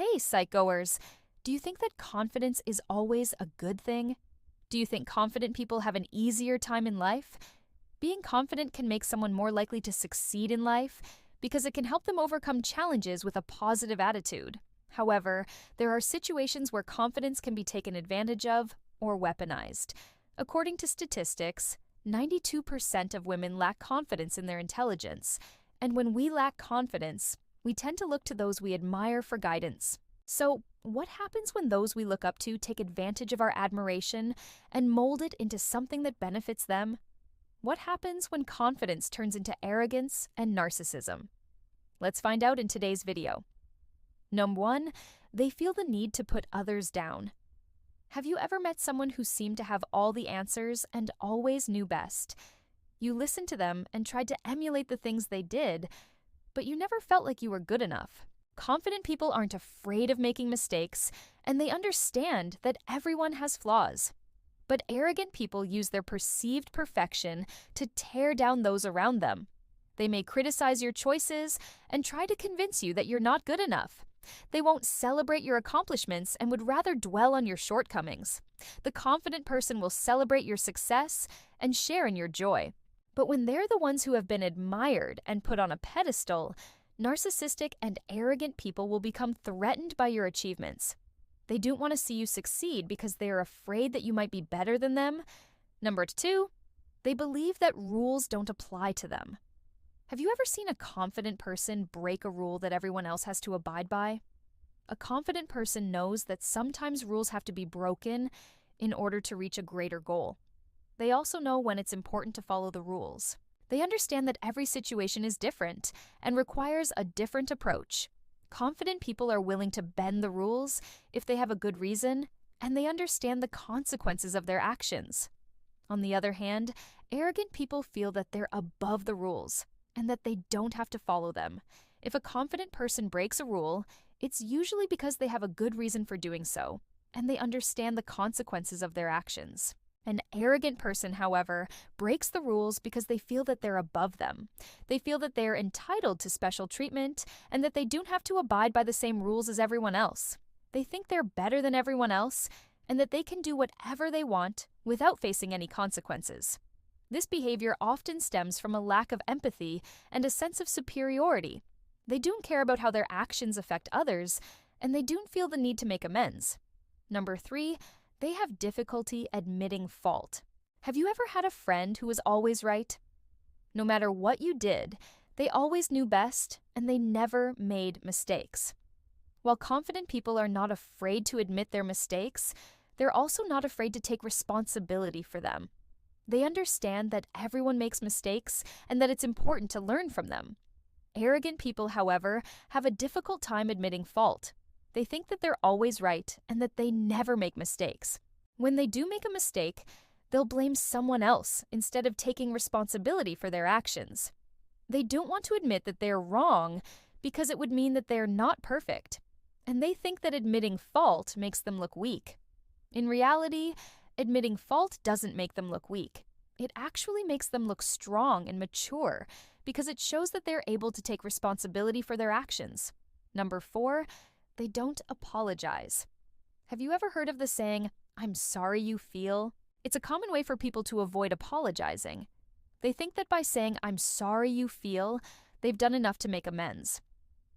Hey, psych-goers! Do you think that confidence is always a good thing? Do you think confident people have an easier time in life? Being confident can make someone more likely to succeed in life because it can help them overcome challenges with a positive attitude. However, there are situations where confidence can be taken advantage of or weaponized. According to statistics, 92% of women lack confidence in their intelligence, and when we lack confidence, we tend to look to those we admire for guidance. So, what happens when those we look up to take advantage of our admiration and mold it into something that benefits them? What happens when confidence turns into arrogance and narcissism? Let's find out in today's video. Number 1, they feel the need to put others down. Have you ever met someone who seemed to have all the answers and always knew best? You listened to them and tried to emulate the things they did, but you never felt like you were good enough. Confident people aren't afraid of making mistakes, and they understand that everyone has flaws. But arrogant people use their perceived perfection to tear down those around them. They may criticize your choices and try to convince you that you're not good enough. They won't celebrate your accomplishments and would rather dwell on your shortcomings. The confident person will celebrate your success and share in your joy. But when they're the ones who have been admired and put on a pedestal, narcissistic and arrogant people will become threatened by your achievements. They don't want to see you succeed because they are afraid that you might be better than them. Number 2, they believe that rules don't apply to them. Have you ever seen a confident person break a rule that everyone else has to abide by? A confident person knows that sometimes rules have to be broken in order to reach a greater goal. They also know when it's important to follow the rules. They understand that every situation is different and requires a different approach. Confident people are willing to bend the rules if they have a good reason, and they understand the consequences of their actions. On the other hand, arrogant people feel that they're above the rules and that they don't have to follow them. If a confident person breaks a rule, it's usually because they have a good reason for doing so, and they understand the consequences of their actions. An arrogant person, however, breaks the rules because they feel that they're above them. They feel that they're entitled to special treatment and that they don't have to abide by the same rules as everyone else. They think they're better than everyone else and that they can do whatever they want without facing any consequences. This behavior often stems from a lack of empathy and a sense of superiority. They don't care about how their actions affect others, and they don't feel the need to make amends. Number 3, they have difficulty admitting fault. Have you ever had a friend who was always right? No matter what you did, they always knew best and they never made mistakes. While confident people are not afraid to admit their mistakes, they're also not afraid to take responsibility for them. They understand that everyone makes mistakes and that it's important to learn from them. Arrogant people, however, have a difficult time admitting fault. They think that they're always right and that they never make mistakes. When they do make a mistake, they'll blame someone else instead of taking responsibility for their actions. They don't want to admit that they're wrong because it would mean that they're not perfect, and they think that admitting fault makes them look weak. In reality, admitting fault doesn't make them look weak. It actually makes them look strong and mature because it shows that they're able to take responsibility for their actions. Number 4, they don't apologize. Have you ever heard of the saying, "I'm sorry you feel"? It's a common way for people to avoid apologizing. They think that by saying, "I'm sorry you feel," they've done enough to make amends.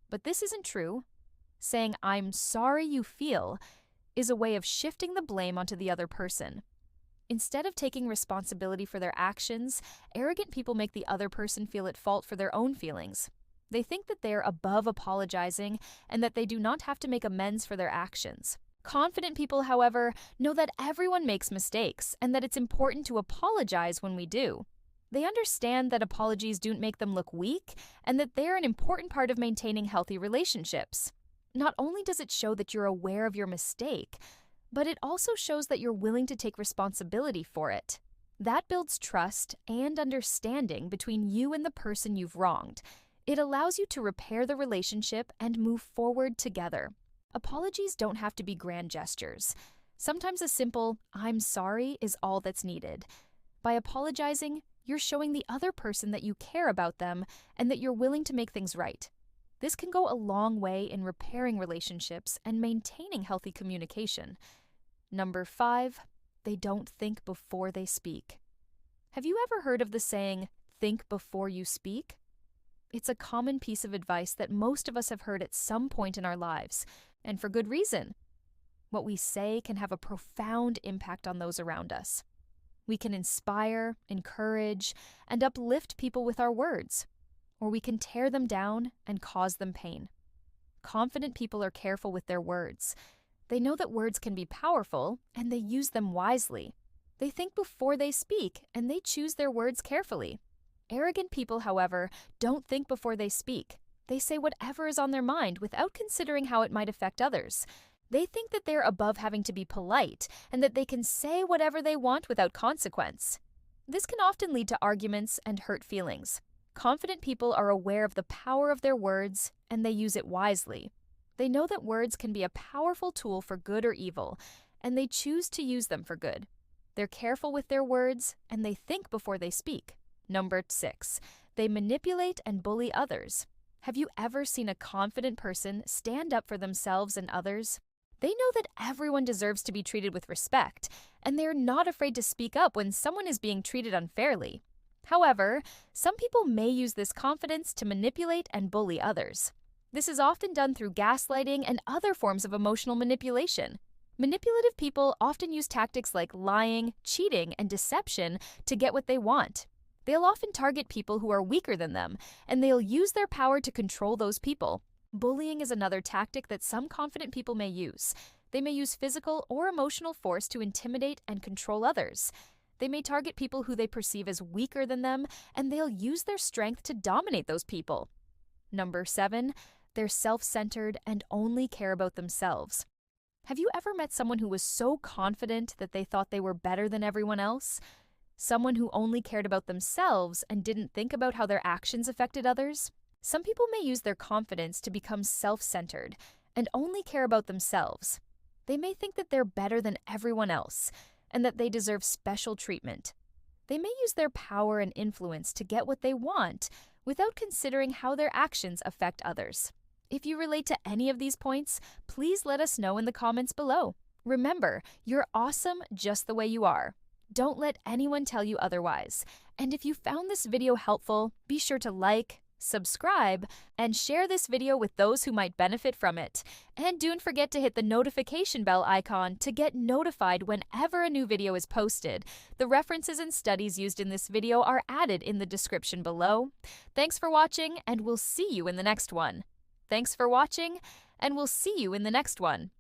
But this isn't true. Saying, "I'm sorry you feel," is a way of shifting the blame onto the other person. Instead of taking responsibility for their actions, arrogant people make the other person feel at fault for their own feelings. They think that they're above apologizing and that they do not have to make amends for their actions. Confident people, however, know that everyone makes mistakes and that it's important to apologize when we do. They understand that apologies don't make them look weak and that they're an important part of maintaining healthy relationships. Not only does it show that you're aware of your mistake, but it also shows that you're willing to take responsibility for it. That builds trust and understanding between you and the person you've wronged. It allows you to repair the relationship and move forward together. Apologies don't have to be grand gestures. Sometimes a simple, "I'm sorry," is all that's needed. By apologizing, you're showing the other person that you care about them and that you're willing to make things right. This can go a long way in repairing relationships and maintaining healthy communication. Number 5, they don't think before they speak. Have you ever heard of the saying, think before you speak? It's a common piece of advice that most of us have heard at some point in our lives, and for good reason. What we say can have a profound impact on those around us. We can inspire, encourage, and uplift people with our words, or we can tear them down and cause them pain. Confident people are careful with their words. They know that words can be powerful, and they use them wisely. They think before they speak, and they choose their words carefully. Arrogant people, however, don't think before they speak. They say whatever is on their mind without considering how it might affect others. They think that they're above having to be polite and that they can say whatever they want without consequence. This can often lead to arguments and hurt feelings. Confident people are aware of the power of their words, and they use it wisely. They know that words can be a powerful tool for good or evil, and they choose to use them for good. They're careful with their words, and they think before they speak. Number 6, they manipulate and bully others. Have you ever seen a confident person stand up for themselves and others? They know that everyone deserves to be treated with respect, and they're not afraid to speak up when someone is being treated unfairly. However, some people may use this confidence to manipulate and bully others. This is often done through gaslighting and other forms of emotional manipulation. Manipulative people often use tactics like lying, cheating, and deception to get what they want. They'll often target people who are weaker than them, and they'll use their power to control those people. Bullying is another tactic that some confident people may use. They may use physical or emotional force to intimidate and control others. They may target people who they perceive as weaker than them, and they'll use their strength to dominate those people. Number 7, they're self-centered and only care about themselves. Have you ever met someone who was so confident that they thought they were better than everyone else? Someone who only cared about themselves and didn't think about how their actions affected others? Some people may use their confidence to become self-centered and only care about themselves. They may think that they're better than everyone else and that they deserve special treatment. They may use their power and influence to get what they want without considering how their actions affect others. If you relate to any of these points, please let us know in the comments below. Remember, you're awesome just the way you are. Don't let anyone tell you otherwise. And if you found this video helpful, be sure to like, subscribe, and share this video with those who might benefit from it. And don't forget to hit the notification bell icon to get notified whenever a new video is posted. The references and studies used in this video are added in the description below. Thanks for watching, and we'll see you in the next one. Thanks for watching, and we'll see you in the next one.